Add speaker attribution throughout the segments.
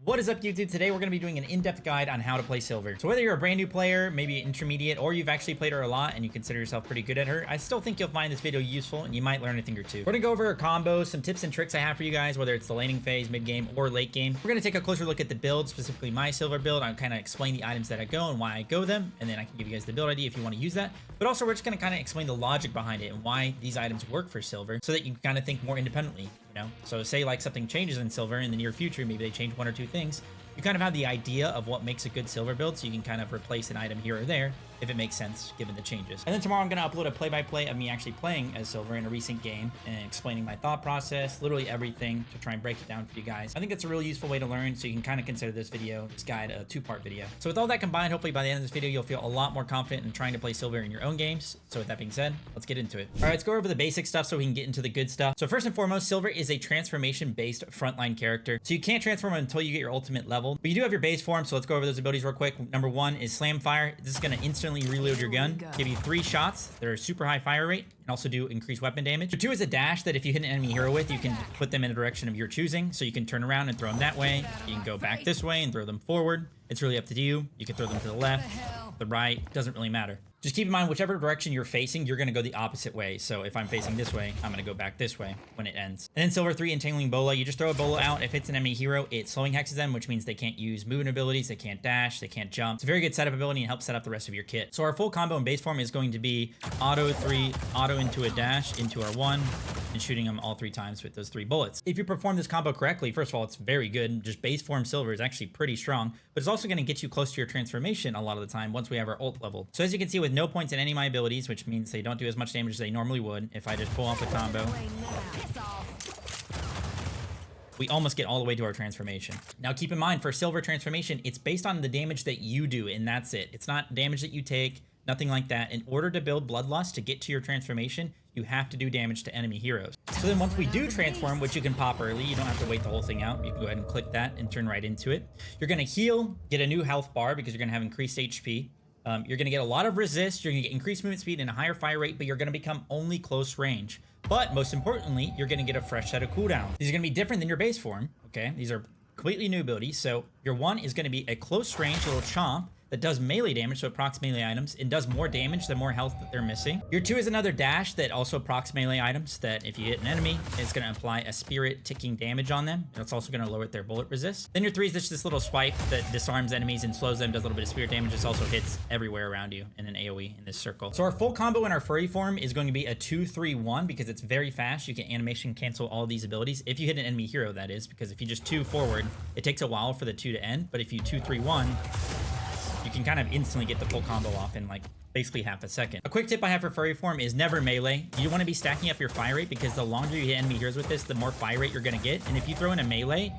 Speaker 1: What is up, YouTube? Today we're going to be doing an in-depth guide on how to play Silver. So whether you're a brand new player, maybe intermediate, or you've actually played her a lot and you consider yourself pretty good at her, I still think you'll find this video useful and you might learn a thing or two. We're going to go over her combos, some tips and tricks I have for you guys, whether it's the laning phase, mid-game, or late game. We're going to take a closer look at the build, specifically my Silver build. I'll kind of explain the items that I go and why I go them, and then I can give you guys the build ID if you want to use that. But also we're just going to kind of explain the logic behind it and why these items work for Silver so that you can kind of think more independently, you know? So say like something changes in Silver in the near future, maybe they change one or two things. You kind of have the idea of what makes a good Silver build, so you can kind of replace an item here or there if it makes sense given the changes. And then tomorrow I'm going to upload a play-by-play of me actually playing as Silver in a recent game and explaining my thought process, literally everything, to try and break it down for you guys. I think that's a really useful way to learn, so you can kind of consider this video, this guide, a two-part video. So with all that combined, hopefully by the end of this video, you'll feel a lot more confident in trying to play Silver in your own games. So with that being said, let's get into it. All right, let's go over the basic stuff so we can get into the good stuff. So first and foremost, Silver is a transformation-based frontline character. So you can't transform until you get your ultimate level, but you do have your base form, so let's go over those abilities real quick. Number one is Slam Fire. This is going to instantly reload your gun, give you 3 shots that are super high fire rate, and also do increased weapon damage. Number 2 is a dash that if you hit an enemy hero with, you can put them in a direction of your choosing, so you can turn around and throw them that way. You can go back this way and throw them forward. It's really up to you. You can throw them to the left, the right, doesn't really matter. Just keep in mind, whichever direction you're facing, you're going to go the opposite way. So if I'm facing this way, I'm going to go back this way when it ends. And then Silver 3, Entangling Bola. You just throw a Bola out. If it's an enemy hero, it slowing hexes them, which means they can't use movement abilities, they can't dash, they can't jump. It's a very good setup ability and helps set up the rest of your kit. So our full combo in base form is going to be auto 3, auto into a dash, into our 1, and shooting them all 3 times with those 3 bullets. If you perform this combo correctly, first of all, it's very good. Just base form Silver is actually pretty strong, but it's also going to get you close to your transformation a lot of the time once we have our ult level. So as you can see, with no points in any of my abilities, which means they don't do as much damage as they normally would, if I just pull off the combo, we almost get all the way to our transformation. Now keep in mind, for Silver transformation, it's based on the damage that you do, and that's it. It's not damage that you take, nothing like that. In order to build Bloodlust to get to your transformation, you have to do damage to enemy heroes. So then once we do transform, which you can pop early, you don't have to wait the whole thing out. You can go ahead and click that and turn right into it. You're gonna heal, get a new health bar because you're gonna have increased HP. You're gonna get a lot of resist, you're gonna get increased movement speed and a higher fire rate, but you're gonna become only close range. But most importantly, you're gonna get a fresh set of cooldowns. These are gonna be different than your base form, okay? These are completely new abilities. So your 1 is gonna be a close range little chomp that does melee damage, so it procs melee items, and does more damage the more health that they're missing. Your 2 is another dash that also procs melee items, that if you hit an enemy, it's going to apply a spirit ticking damage on them, and it's also going to lower their bullet resist. Then your 3 is just this little swipe that disarms enemies and slows them, does a little bit of spirit damage. This also hits everywhere around you in an AoE in this circle. So our full combo in our furry form is going to be a 2-3-1 because it's very fast. You can animation cancel all of these abilities. If you hit an enemy hero, that is, because if you just 2 forward, it takes a while for the 2 to end, but if you 2-3-1, you can kind of instantly get the full combo off in like basically half a second. A quick tip I have for furry form is never melee. You want to be stacking up your fire rate because the longer you hit enemy heroes with this, the more fire rate you're going to get. And if you throw in a melee,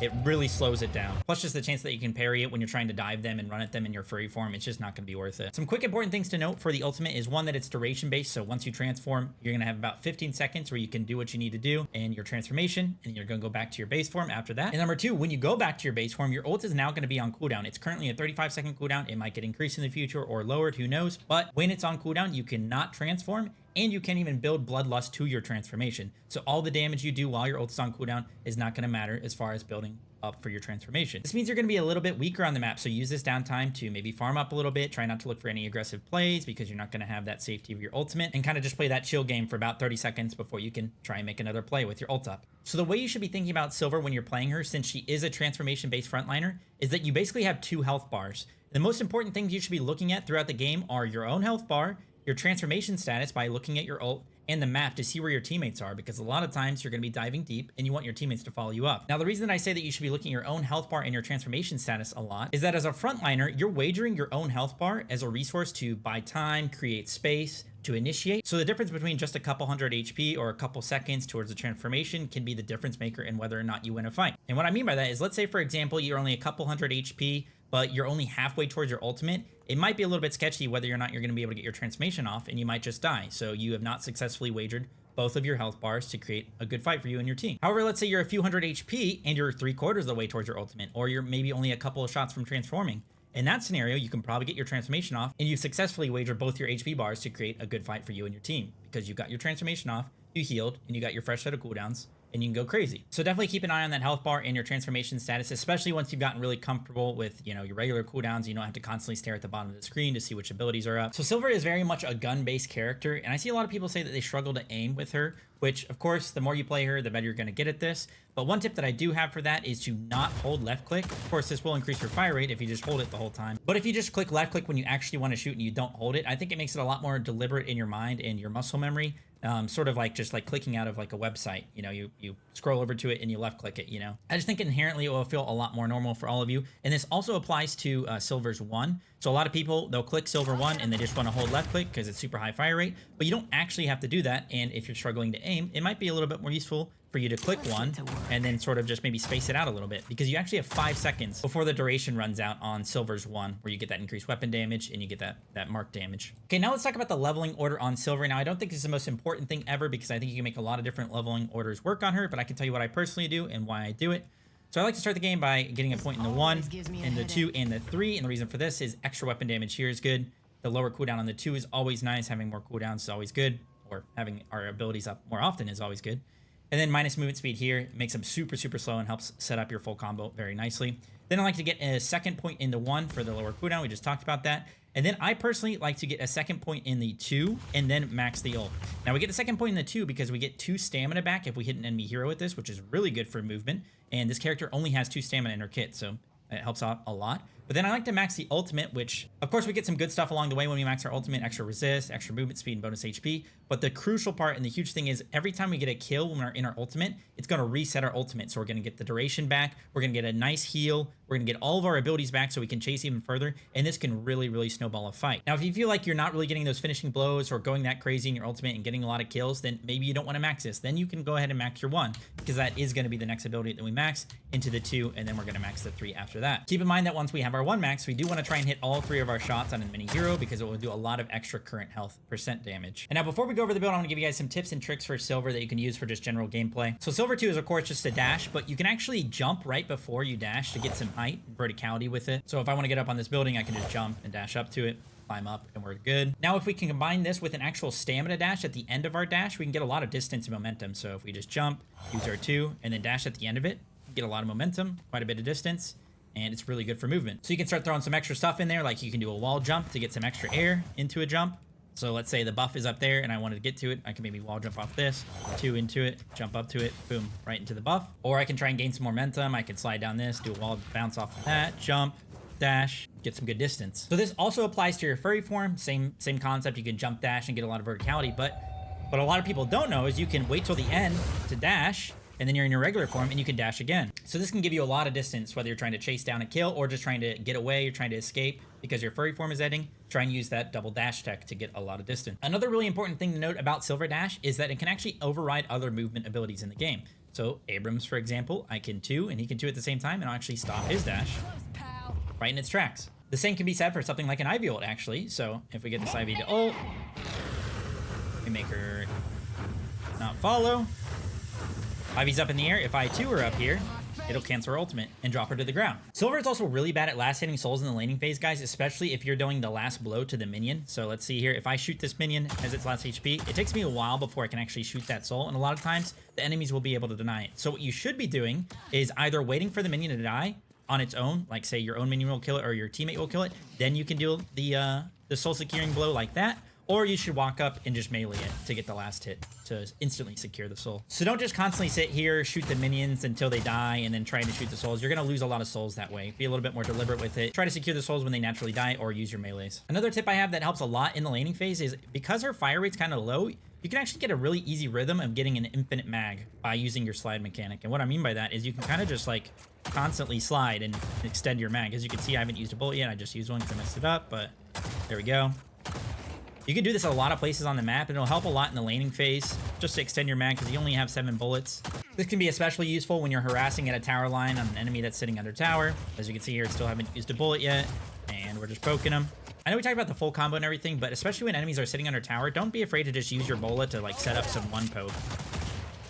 Speaker 1: it really slows it down. Plus just the chance that you can parry it when you're trying to dive them and run at them in your furry form, it's just not going to be worth it. Some quick important things to note for the ultimate is, 1, that it's duration based. So once you transform, you're going to have about 15 seconds where you can do what you need to do in your transformation, and you're going to go back to your base form after that. And number 2, when you go back to your base form, your ult is now going to be on cooldown. It's currently a 35-second cooldown. It might get increased in the future or lowered, who knows? But when it's on cooldown, you cannot transform, and you can't even build Bloodlust to your transformation. So all the damage you do while your ult is on cooldown is not going to matter as far as building up for your transformation. This means you're going to be a little bit weaker on the map, so use this downtime to maybe farm up a little bit. Try not to look for any aggressive plays because you're not going to have that safety of your ultimate, and kind of just play that chill game for about 30 seconds before you can try and make another play with your ult up. So the way you should be thinking about Silver when you're playing her, since she is a transformation-based frontliner, is that you basically have 2 health bars. The most important things you should be looking at throughout the game are your own health bar, your transformation status by looking at your ult, and the map to see where your teammates are, because a lot of times you're going to be diving deep and you want your teammates to follow you up. Now, the reason that I say that you should be looking at your own health bar and your transformation status a lot is that as a frontliner, you're wagering your own health bar as a resource to buy time, create space, to initiate. So the difference between just a couple hundred HP or a couple seconds towards the transformation can be the difference maker in whether or not you win a fight. And what I mean by that is, let's say, for example, you're only a couple hundred HP, but you're only halfway towards your ultimate. It might be a little bit sketchy whether or not you're going to be able to get your transformation off, and you might just die. So you have not successfully wagered both of your health bars to create a good fight for you and your team. However, let's say you're a few hundred HP and you're 3/4 of the way towards your ultimate, or you're maybe only a couple of shots from transforming. In that scenario, you can probably get your transformation off, and you've successfully wagered both your HP bars to create a good fight for you and your team, because you got your transformation off, you healed, and you got your fresh set of cooldowns, and you can go crazy. So definitely keep an eye on that health bar and your transformation status, especially once you've gotten really comfortable with, you know, your regular cooldowns. You don't have to constantly stare at the bottom of the screen to see which abilities are up. So Silver is very much a gun-based character, and I see a lot of people say that they struggle to aim with her, which of course, the more you play her, the better you're gonna get at this. But one tip that I do have for that is to not hold left click. Of course, this will increase your fire rate if you just hold it the whole time. But if you just click left click when you actually want to shoot and you don't hold it, I think it makes it a lot more deliberate in your mind and your muscle memory. Sort of like just like clicking out of like a website, you know, you scroll over to it and you left click it, you know. I just think inherently it will feel a lot more normal for all of you. And this also applies to Silver's 1. So a lot of people, they'll click Silver 1 and they just want to hold left click because it's super high fire rate, but you don't actually have to do that. And if you're struggling to aim, it might be a little bit more useful for you to click 1 and then sort of just maybe space it out a little bit, because you actually have 5 seconds before the duration runs out on Silver's 1, where you get that increased weapon damage and you get that mark damage. Okay, now let's talk about the leveling order on Silver. Now, I don't think this is the most important thing ever, because I think you can make a lot of different leveling orders work on her, but I can tell you what I personally do and why I do it. So I like to start the game by getting a point in the 1, in the 2, and the 3, and the reason for this is extra weapon damage here is good. The lower cooldown on the 2 is always nice. Having more cooldowns is always good, or having our abilities up more often is always good. And then minus movement speed here makes them super, super slow and helps set up your full combo very nicely. Then I like to get a second point in the 1 for the lower cooldown. We just talked about that. And then I personally like to get a second point in the 2 and then max the ult. Now we get the second point in the 2 because we get 2 stamina back if we hit an enemy hero with this, which is really good for movement. And this character only has 2 stamina in her kit, so it helps out a lot. But then I like to max the ultimate, which of course we get some good stuff along the way when we max our ultimate: extra resist, extra movement speed, and bonus HP. But the crucial part and the huge thing is every time we get a kill when we're in our ultimate, it's going to reset our ultimate. So we're going to get the duration back. We're going to get a nice heal. We're going to get all of our abilities back so we can chase even further. And this can really, really snowball a fight. Now, if you feel like you're not really getting those finishing blows or going that crazy in your ultimate and getting a lot of kills, then maybe you don't want to max this. Then you can go ahead and max your 1, because that is going to be the next ability that we max into the 2, and then we're going to max the 3 after that. Keep in mind that once we have our 1 max, we do want to try and hit all 3 of our shots on a mini hero, because it will do a lot of extra current health % damage. And now before we go over the build, I want to give you guys some tips and tricks for Silver that you can use for just general gameplay. So Silver 2 is of course just a dash, but you can actually jump right before you dash to get some height and verticality with it. So if I want to get up on this building, I can just jump and dash up to it, climb up, and we're good. Now if we can combine this with an actual stamina dash at the end of our dash, we can get a lot of distance and momentum. So if we just jump, use our 2, and then dash at the end of it, get a lot of momentum, quite a bit of distance, and it's really good for movement. So you can start throwing some extra stuff in there, like you can do a wall jump to get some extra air into a jump. So let's say the buff is up there and I wanted to get to it. I can maybe wall jump off this, 2 into it, jump up to it, boom, right into the buff. Or I can try and gain some momentum. I can slide down this, do a wall bounce off of that, jump, dash, get some good distance. So this also applies to your furry form. Same concept. You can jump, dash, and get a lot of verticality. But what a lot of people don't know is you can wait till the end to dash, and then you're in your regular form and you can dash again. So this can give you a lot of distance, whether you're trying to chase down a kill or just trying to get away, you're trying to escape because your furry form is ending. Try and use that double dash tech to get a lot of distance. Another really important thing to note about Silver Dash is that it can actually override other movement abilities in the game. So Abrams, for example, I can 2 and he can 2 at the same time, and I'll actually stop his dash right in its tracks. The same can be said for something like an Ivy ult, actually. So if we get this Ivy to ult, we make her not follow. Ivy's up in the air. If I 2 her up here, it'll cancel her ultimate and drop her to the ground. Silver is also really bad at last hitting souls in the laning phase, guys, especially if you're doing the last blow to the minion. So let's see here. If I shoot this minion as its last HP, it takes me a while before I can actually shoot that soul. And a lot of times the enemies will be able to deny it. So what you should be doing is either waiting for the minion to die on its own, like say your own minion will kill it or your teammate will kill it. Then you can do the soul securing blow like that. Or you should walk up and just melee it to get the last hit to instantly secure the soul. So don't just constantly sit here, shoot the minions until they die, and then try to shoot the souls. You're going to lose a lot of souls that way. Be a little bit more deliberate with it. Try to secure the souls when they naturally die, or use your melees. Another tip I have that helps a lot in the laning phase is because her fire rate's kind of low, you can actually get a really easy rhythm of getting an infinite mag by using your slide mechanic. And what I mean by that is you can kind of just like constantly slide and extend your mag. As you can see, I haven't used a bullet yet. I just used one because I messed it up, but there we go. You can do this at a lot of places on the map, and it'll help a lot in the laning phase, just to extend your mag, because you only have 7 bullets. This can be especially useful when you're harassing at a tower line on an enemy that's sitting under tower. As you can see here, still haven't used a bullet yet, and we're just poking them. I know we talked about the full combo and everything, but especially when enemies are sitting under tower, don't be afraid to just use your bola to like set up some one poke.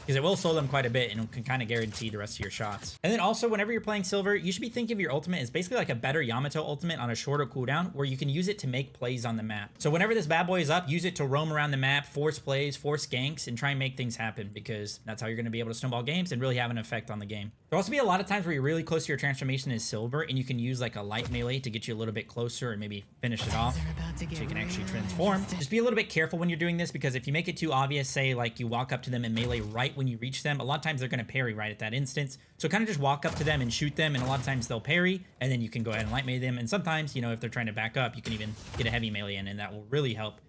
Speaker 1: because it will slow them quite a bit and can kind of guarantee the rest of your shots. And then also, whenever you're playing silver, you should be thinking of your ultimate as basically like a better Yamato ultimate on a shorter cooldown where you can use it to make plays on the map. So whenever this bad boy is up, use it to roam around the map, force plays, force ganks, and try and make things happen, because that's how you're going to be able to snowball games and really have an effect on the game. There'll also be a lot of times where you're really close to your transformation as silver, and you can use like a light melee to get you a little bit closer and maybe finish it off so you can actually transform. Just be a little bit careful when you're doing this, because if you make it too obvious, say like you walk up to them and melee right when you reach them, a lot of times they're going to parry right at that instance. So kind of just walk up to them and shoot them, and a lot of times they'll parry, and then you can go ahead and light melee them. And sometimes, you know, if they're trying to back up, you can even get a heavy melee in, and that will really help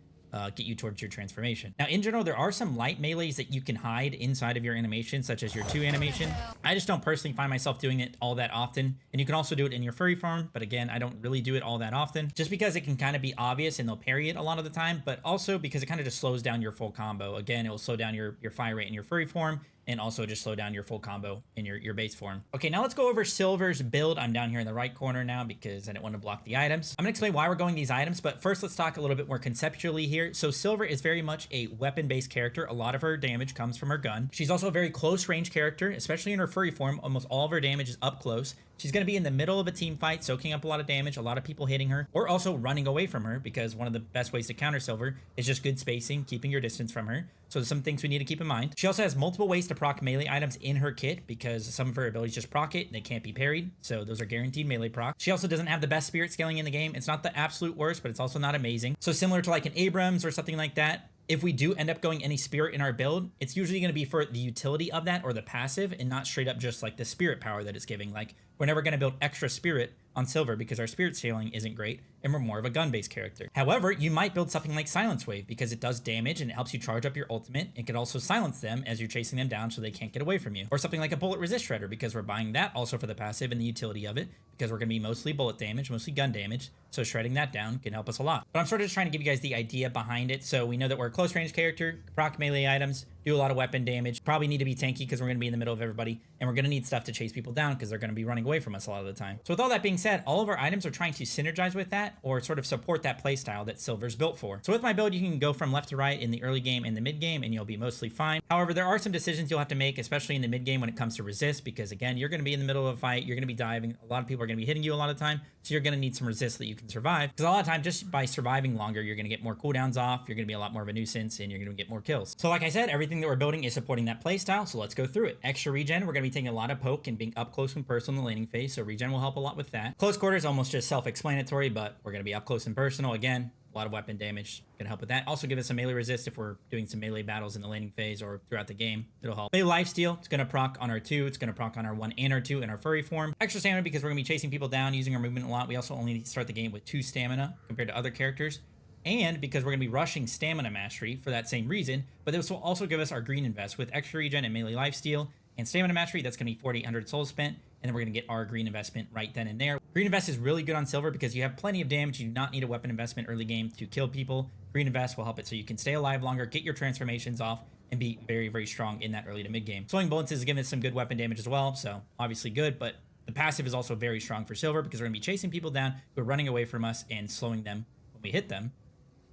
Speaker 1: get you towards your transformation. Now, in general, there are some light melees that you can hide inside of your animation, such as your 2 animation. I just don't personally find myself doing it all that often. And you can also do it in your furry form, but again, I don't really do it all that often, just because it can kind of be obvious and they'll parry it a lot of the time, but also because it kind of just slows down your full combo. Again, it will slow down your fire rate in your furry form, and also just slow down your full combo in your base form. Okay, now let's go over Silver's build. I'm down here in the right corner now because I didn't want to block the items. I'm gonna explain why we're going these items, but first let's talk a little bit more conceptually here. So Silver is very much a weapon-based character. A lot of her damage comes from her gun. She's also a very close range character, especially in her furry form. Almost all of her damage is up close. She's going to be in the middle of a team fight, soaking up a lot of damage, a lot of people hitting her, or also running away from her, because one of the best ways to counter Silver is just good spacing, keeping your distance from her. So there's some things we need to keep in mind. She also has multiple ways to proc melee items in her kit, because some of her abilities just proc it and they can't be parried. So those are guaranteed melee procs. She also doesn't have the best spirit scaling in the game. It's not the absolute worst, but it's also not amazing. So similar to like an Abrams or something like that, if we do end up going any spirit in our build, it's usually going to be for the utility of that or the passive, and not straight up just like the spirit power that it's giving. Like, we're never going to build extra spirit on Silver because our spirit scaling isn't great and we're more of a gun-based character. However, you might build something like Silence Wave because it does damage and it helps you charge up your ultimate. It could also silence them as you're chasing them down so they can't get away from you. Or something like a Bullet Resist Shredder, because we're buying that also for the passive and the utility of it, because we're going to be mostly bullet damage, mostly gun damage. So shredding that down can help us a lot. But I'm sort of just trying to give you guys the idea behind it. So we know that we're a close range character, proc melee items, do a lot of weapon damage, probably need to be tanky because we're going to be in the middle of everybody, and we're going to need stuff to chase people down because they're going to be running away from us a lot of the time. So with all that being said, all of our items are trying to synergize with that, or sort of support that playstyle that Silver's built for. So with my build, you can go from left to right in the early game and the mid game, and you'll be mostly fine. However, there are some decisions you'll have to make, especially in the mid game when it comes to resist, because again, you're going to be in the middle of a fight, you're going to be diving, a lot of people are going to be hitting you a lot of time, so you're going to need some resist that you can survive, because a lot of time, just by surviving longer, you're going to get more cooldowns off, you're going to be a lot more of a nuisance, and you're going to get more kills. So like I said, everything that we're building is supporting that playstyle, so let's go through it. Extra regen, we're going to be taking a lot of poke and being up close and personal in the laning phase, so regen will help a lot with that. Close quarters, almost just self-explanatory, but we're going to be up close and personal. Again, a lot of weapon damage can help with that. Also give us some melee resist if we're doing some melee battles in the laning phase or throughout the game. It'll help. Melee lifesteal, it's going to proc on our 2. It's going to proc on our 1 and our 2 in our furry form. Extra stamina because we're going to be chasing people down, using our movement a lot. We also only start the game with 2 stamina compared to other characters. And because we're going to be rushing stamina mastery for that same reason, but this will also give us our green invest with extra regen and melee lifesteal and stamina mastery. That's going to be 4,800 souls spent, and then we're going to get our green investment right then and there. Green invest is really good on Silver because you have plenty of damage. You do not need a weapon investment early game to kill people. Green invest will help it so you can stay alive longer, get your transformations off, and be very, very strong in that early to mid game. Slowing bullets is giving us some good weapon damage as well, so obviously good, but the passive is also very strong for Silver because we're going to be chasing people down who are running away from us and slowing them when we hit them.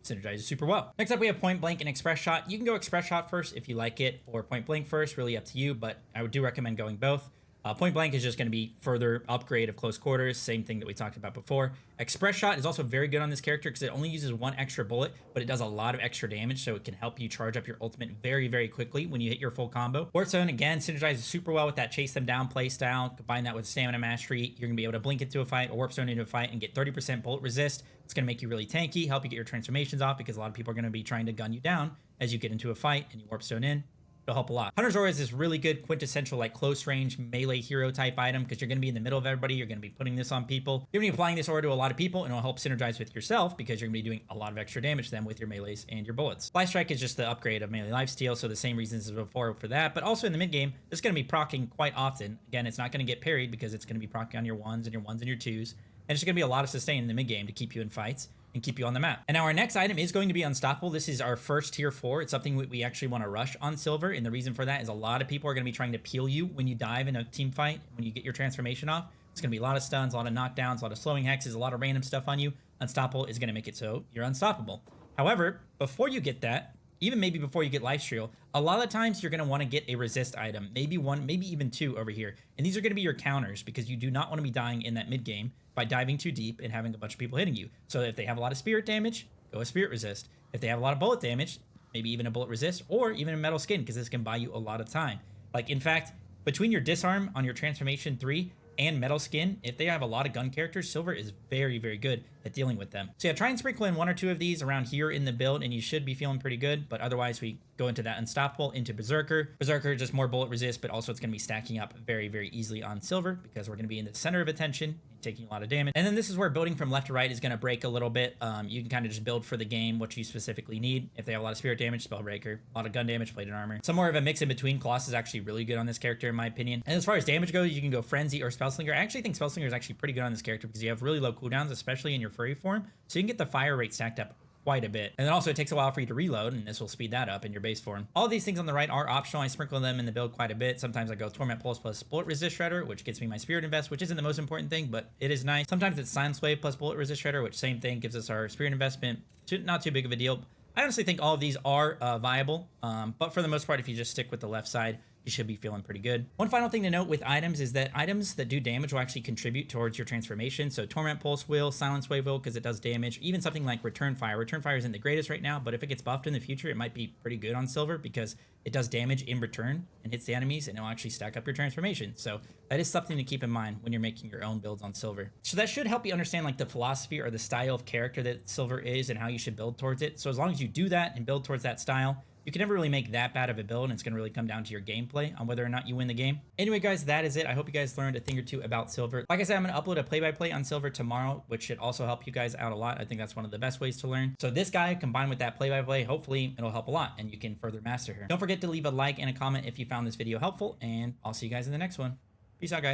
Speaker 1: Synergizes super well. Next up, we have Point Blank and Express Shot. You can go Express Shot first if you like it, or Point Blank first, really up to you, but I would do recommend going both. Point Blank is just going to be further upgrade of close quarters, same thing that we talked about before. Express Shot is also very good on this character because it only uses 1 extra bullet, but it does a lot of extra damage, so it can help you charge up your ultimate very, very quickly when you hit your full combo. Warp Zone, again, synergizes super well with that chase them down play style. Combine that with stamina mastery, you're going to be able to blink into a fight or Warp Zone into a fight and get 30% bullet resist. It's going to make you really tanky, help you get your transformations off because a lot of people are going to be trying to gun you down as you get into a fight and you Warp Zone in. It'll help a lot. Hunter's Aura is this really good quintessential like close range melee hero type item because you're going to be in the middle of everybody. You're going to be putting this on people. You're going to be applying this aura to a lot of people, and it'll help synergize with yourself because you're going to be doing a lot of extra damage to them with your melees and your bullets. Life Strike is just the upgrade of melee lifesteal, so the same reasons as before for that, but also in the mid game, it's going to be proccing quite often. Again, it's not going to get parried because it's going to be proccing on your 1s and your 1s and your 2s, and it's going to be a lot of sustain in the mid game to keep you in fights and keep you on the map. And now our next item is going to be Unstoppable. This is our first tier 4. It's something we actually want to rush on Silver, and the reason for that is a lot of people are going to be trying to peel you when you dive in a team fight, when you get your transformation off. It's going to be a lot of stuns, a lot of knockdowns, a lot of slowing hexes, a lot of random stuff on you. Unstoppable is going to make it so you're unstoppable. However, before you get that, even maybe before you get lifesteal, a lot of times you're going to want to get a resist item, maybe one, maybe even two over here. And these are going to be your counters because you do not want to be dying in that mid game by diving too deep and having a bunch of people hitting you. So if they have a lot of spirit damage, go a spirit resist. If they have a lot of bullet damage, maybe even a bullet resist or even a metal skin, because this can buy you a lot of time. Like, in fact, between your disarm on your transformation 3 and metal skin, if they have a lot of gun characters, silver is very, very good at dealing with them. So yeah, try and sprinkle in 1 or 2 of these around here in the build and you should be feeling pretty good. But otherwise, we go into that unstoppable, into berserker. Berserker, just more bullet resist, but also it's going to be stacking up very, very easily on silver because we're going to be in the center of attention, taking a lot of damage. And then this is where building from left to right is going to break a little bit. You can kind of just build for the game what you specifically need. If they have a lot of spirit damage, Spellbreaker. A lot of gun damage, plated armor. Some more of a mix in between. Colossus is actually really good on this character in my opinion. And as far as damage goes, you can go Frenzy or Spellslinger. I actually think Spellslinger is actually pretty good on this character because you have really low cooldowns, especially in your furry form. So you can get the fire rate stacked up quite a bit. And then also it takes a while for you to reload, and this will speed that up in your base form. All of these things on the right are optional. I sprinkle them in the build quite a bit. Sometimes I go Torment Pulse plus Bullet Resist Shredder, which gets me my Spirit Invest, which isn't the most important thing, but it is nice. Sometimes it's Silence Wave plus Bullet Resist Shredder, which same thing, gives us our Spirit Investment. Not too big of a deal. I honestly think all of these are viable, but for the most part, if you just stick with the left side, you should be feeling pretty good. One final thing to note with items is that items that do damage will actually contribute towards your transformation. So Torment Pulse will, Silence Wave will, because it does damage. Even something like Return Fire. Return Fire isn't the greatest right now, but if it gets buffed in the future, it might be pretty good on silver because it does damage in return and hits the enemies, and it'll actually stack up your transformation. So that is something to keep in mind when you're making your own builds on silver. So that should help you understand like the philosophy or the style of character that silver is and how you should build towards it. So as long as you do that and build towards that style, you can never really make that bad of a build, and it's going to really come down to your gameplay on whether or not you win the game. Anyway, guys, that is it. I hope you guys learned a thing or two about silver. Like I said, I'm going to upload a play-by-play on silver tomorrow, which should also help you guys out a lot. I think that's one of the best ways to learn. So this guy combined with that play-by-play, hopefully it'll help a lot, and you can further master her. Don't forget to leave a like and a comment if you found this video helpful, and I'll see you guys in the next one. Peace out, guys.